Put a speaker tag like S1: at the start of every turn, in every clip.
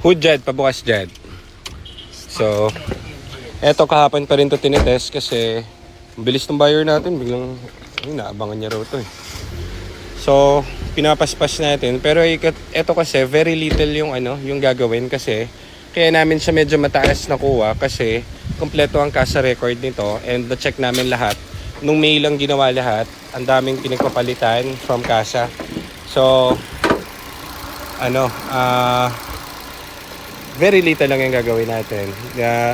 S1: Hood Jed, pabukas Jed. So, eto kahapon pa rin to tinitest kasi bilis ng buyer natin. Biglang, naabangan niya raw to eh. So, pinapaspas natin. Pero eto kasi, very little yung yung gagawin kasi kaya namin siya medyo mataas na kuha kasi kompleto ang CASA record nito and na-check namin lahat. Nung May lang ginawa lahat, ang daming pinagpapalitan from CASA. So, very little lang yung gagawin natin.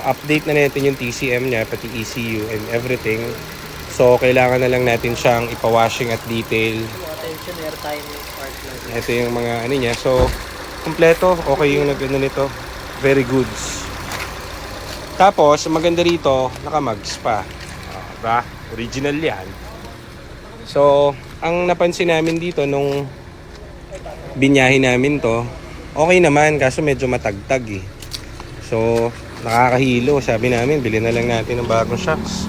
S1: Update na natin yung TCM niya, pati ECU and everything. So, kailangan na lang natin siyang ipawashing at detail.
S2: Attention, airtime, spark plug.
S1: Ito yung mga niya. So, kompleto. Okay yung nagano nito. Very goods. Tapos, maganda rito, naka-mags pa. Diba? Original yan. So, ang napansin namin dito nung binyahin namin to, okay naman, kaso medyo matagtag eh. So, nakakahilo. Sabi namin, bilhin na lang natin ng bagong shocks.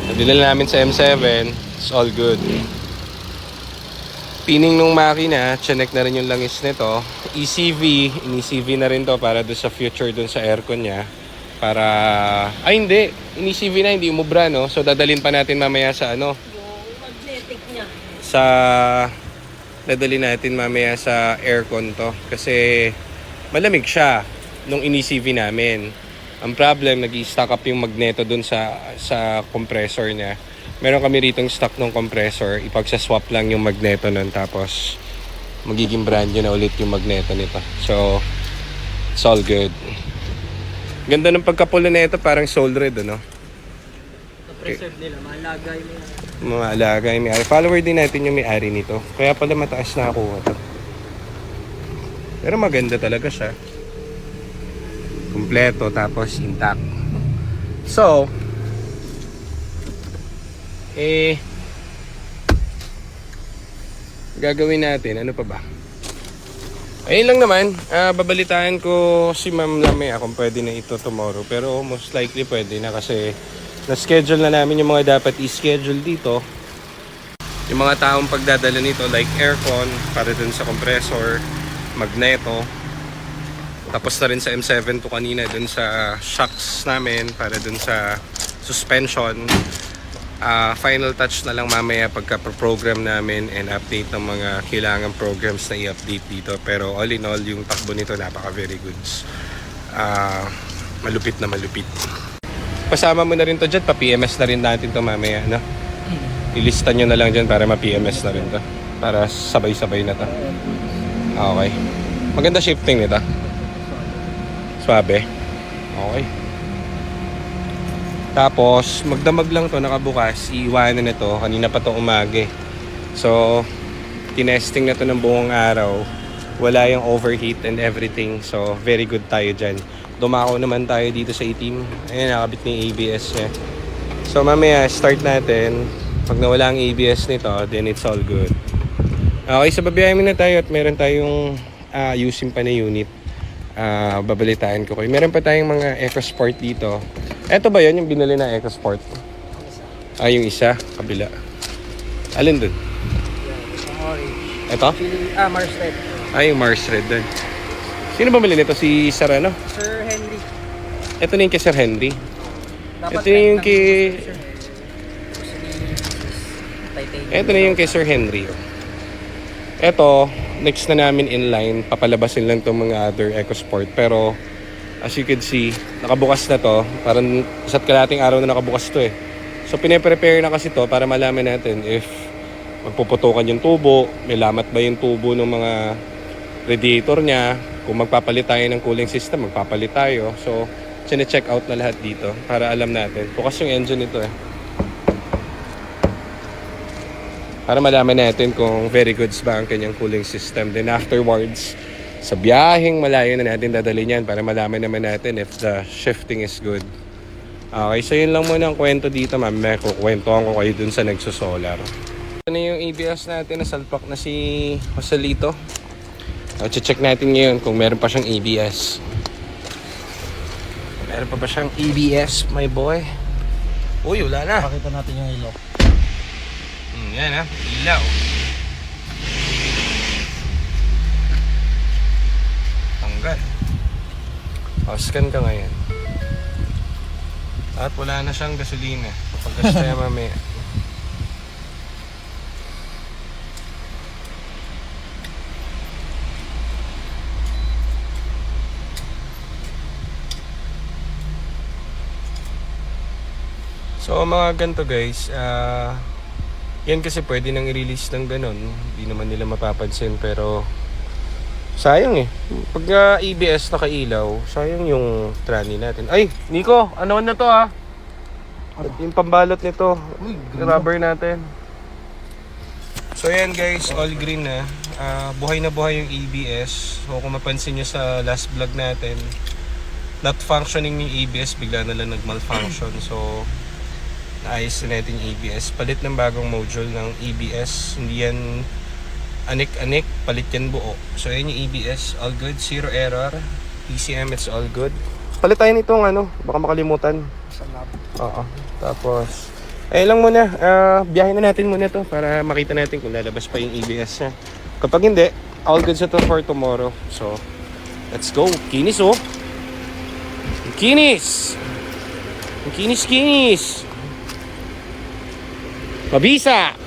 S1: Nabili na namin sa M7. It's all good. Pining nung makina, chinek na rin yung langis nito. ECV, in-ECV na rin to para doon sa future doon sa aircon niya. Para, hindi. In-ECV na, hindi umubra, no? So, dadalhin pa natin mamaya sa
S2: Yung magnetic niya.
S1: Dadalhin natin mamaya sa aircon to. Kasi, malamig siya nung in-ECV namin. Ang problem, nag-i-stock up yung magneto dun sa compressor niya. Meron kami ritong stock ng compressor. Ipagsaswap lang yung magneto nun. Tapos, magiging brand new na ulit yung magneto nito. So, it's all good. Ganda ng pagkapula na ito. Parang soul red,
S2: Na-preserve nila. Malagay mo.
S1: Mga alaga yung may-ari. Follower din natin yung may-ari nito. Kaya pala mataas na ako ito. Pero maganda talaga siya. Kompleto tapos intact. So, gagawin natin, ano pa ba? Ayun lang naman, babalitaan ko si Ma'am Lamia kung pwede na ito tomorrow. Pero most likely pwede na kasi na-schedule na namin yung mga dapat i-schedule dito. Yung mga taong pagdadala nito like aircon para dun sa compressor, magneto. Tapos na rin sa M7 to kanina dun sa shocks namin para dun sa suspension. Final touch na lang mamaya pagka-program namin and update ng mga kailangan programs na i-update dito. Pero all in all, yung takbo nito napaka very goods. Malupit na malupit. Pasama mo na rin to dyan, pa-PMS na rin natin to mamaya, no? Ilista nyo na lang dyan para ma-PMS na rin to. Para sabay-sabay na to. Okay. Maganda shifting nito. Swabe. Okay. Tapos, magdamag lang to, nakabukas. Iiwanan na to. Kanina pa to umaga. So, tinesting na to ng buong araw. Wala yung overheat and everything. So, very good tayo dyan. Dumako naman tayo dito sa itim. Ayan, nakabit na yung ABS niya. So, mamaya, start natin. Pag nawala ang ABS nito, then it's all good. Okay, so babiyahin na tayo at meron tayong using pa na unit. Babalitaan ko kayo. Meron pa tayong mga EcoSport dito. Eto ba yun, yung binili na EcoSport? Yung isa, kabila. Alin dun? Eto?
S2: Mars Red.
S1: Yung Mars Red dun. Sino bumili nito? Si Sarano?
S2: Sir Henry.
S1: Ito na yung kay Sir Henry.
S2: Dapat
S1: Ito yung kay... Ito na yung kay Sir Henry. Ito, next na namin inline. Papalabasin lang itong mga other EcoSport. Pero, as you can see, nakabukas na to. Parang isa't kalating araw na nakabukas to eh. So, pine-prepare na kasi to para malaman natin if magpuputukan yung tubo, may lamat ba yung tubo ng mga radiator niya. Kung magpapalit tayo ng cooling system, magpapalit tayo. So, sine-check out na lahat dito para alam natin. Bukas yung engine nito eh. Para malaman natin kung very goods ba ang kanyang cooling system. Then afterwards, sa biyaheng malayo na natin dadalhin yan para malaman naman natin if the shifting is good. Okay, so yun lang muna ang kwento dito, ma'am. May kukwentuhan ko kayo dun sa nagsosolar. Ito na yung ABS natin, nasalpak na si Joselito. Check natin ngayon kung meron pa siyang ABS. Meron pa ba siyang ABS, my boy? Uy, wala na.
S2: Pakita natin yung ilaw.
S1: Yan ha, ilaw. Tanggal. O, scan ka ngayon. At wala na siyang gasolina. Pagkas tayo mamaya. So mga ganito guys, yan kasi pwede nang i-release ng ganun. Hindi naman nila mapapansin pero sayang eh. Pag ABS nakailaw, sayang yung tranny natin. Ay, Nico, ano na to ha? Yung pambalot nito, yung rubber natin. So yan guys, all green na. Buhay na buhay yung ABS. So kung mapansin nyo sa last vlog natin, not functioning yung ABS, bigla na lang nag-malfunction. So naayos na natin yung ABS. Palit ng bagong module ng ABS. Hindi yan anik-anik, palit yan buo. So yan yung ABS, all good, zero error. PCM, it's all good. Palit tayo nitong ano, baka makalimutan.
S2: Sa lab.
S1: Oo. Tapos, ayun lang muna. Biyahin na natin muna to para makita natin kung lalabas pa yung ABS niya. Kapag hindi, all good sa to for tomorrow. So, let's go. Kinis oh. Kinis! Kinis! Mabisa!